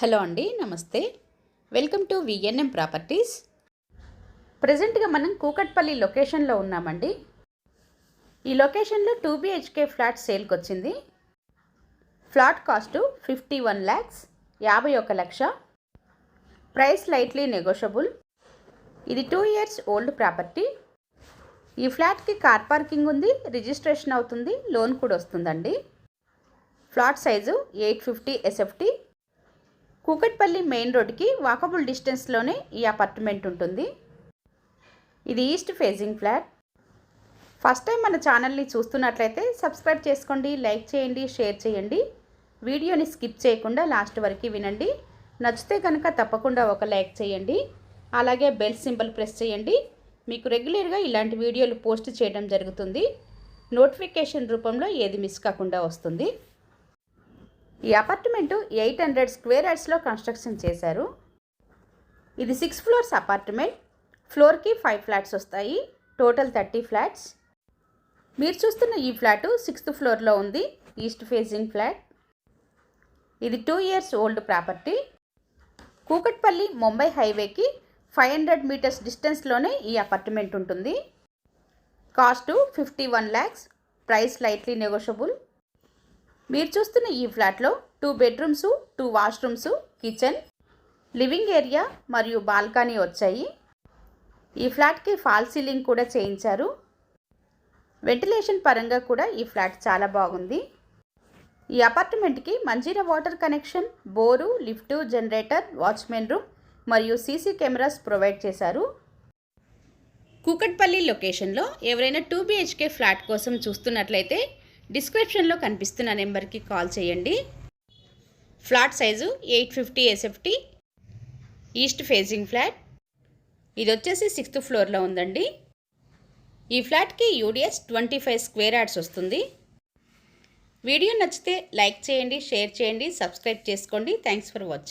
Hello అండి, నమస్తే. Welcome to VNM properties. ప్రజెంట్గా మనం కూకట్పల్లి లొకేషన్లో ఉన్నామండి. ఈ లొకేషన్లో 2 BHK ఫ్లాట్ సేల్కి వచ్చింది. ఫ్లాట్ కాస్ట్ 51 lakhs, 51 లక్ష. Price lightly negotiable. ఇది 2 years ఓల్డ్ ప్రాపర్టీ. ఈ ఫ్లాట్కి కార్ పార్కింగ్ ఉంది, రిజిస్ట్రేషన్ అవుతుంది, లోన్ కూడా వస్తుందండి. Flat size 850 SFT. Kukatpally main రోడ్కి వాకబుల్ డిస్టెన్స్లోనే ఈ అపార్ట్మెంట్ ఉంటుంది. ఇది east facing flat. First time మన ఛానల్ని చూస్తున్నట్లయితే సబ్స్క్రైబ్ చేసుకోండి, లైక్ చేయండి, షేర్ చేయండి. వీడియోని స్కిప్ చేయకుండా లాస్ట్ వరకు వినండి. నచ్చితే కనుక తప్పకుండా ఒక లైక్ చేయండి. అలాగే బెల్ సింబల్ ప్రెస్ చేయండి. మీకు రెగ్యులర్గా ఇలాంటి వీడియోలు పోస్ట్ చేయడం జరుగుతుంది. నోటిఫికేషన్ రూపంలో ఏది మిస్ కాకుండా వస్తుంది. ఈ అపార్ట్మెంటు 800 square yardsలో కన్స్ట్రక్షన్ చేశారు. ఇది 6 floors అపార్ట్మెంట్. ఫ్లోర్కి 5 flats వస్తాయి. Total 30 flats. మీరు చూస్తున్న ఈ ఫ్లాటు 6th floorలో ఉంది. East facing flat. ఇది 2 years old property. Kukatpally Mumbai హైవేకి 500 meters డిస్టెన్స్లోనే ఈ అపార్ట్మెంట్ ఉంటుంది. Cost 51 lakhs. Price lightly negotiable. మీరు చూస్తున్న ఈ ఫ్లాట్లో 2 bedrooms, 2 washrooms, kitchen, living area మరియు బాల్కనీ వచ్చాయి. ఈ ఫ్లాట్కి ఫాల్ సీలింగ్ కూడా చేయించారు. వెంటిలేషన్ పరంగా కూడా ఈ ఫ్లాట్ చాలా బాగుంది. ఈ అపార్ట్మెంట్కి Manjira water connection, bore, lift, generator, watchman room మరియు సీసీ కెమెరాస్ ప్రొవైడ్ చేశారు. కూకట్పల్లి లొకేషన్లో ఎవరైనా 2 BHK ఫ్లాట్ కోసం చూస్తున్నట్లయితే డిస్క్రిప్షన్లో కనిపిస్తున్న నెంబర్కి కాల్ చేయండి. Flat size 850 SFT. East facing flat. ఇది వచ్చేసి 6th floorలో ఉందండి. ఈ ఫ్లాట్కి UDS 25 square yards వస్తుంది. వీడియో నచ్చితే లైక్ చేయండి, షేర్ చేయండి, సబ్స్క్రైబ్ చేసుకోండి. Thanks for watching.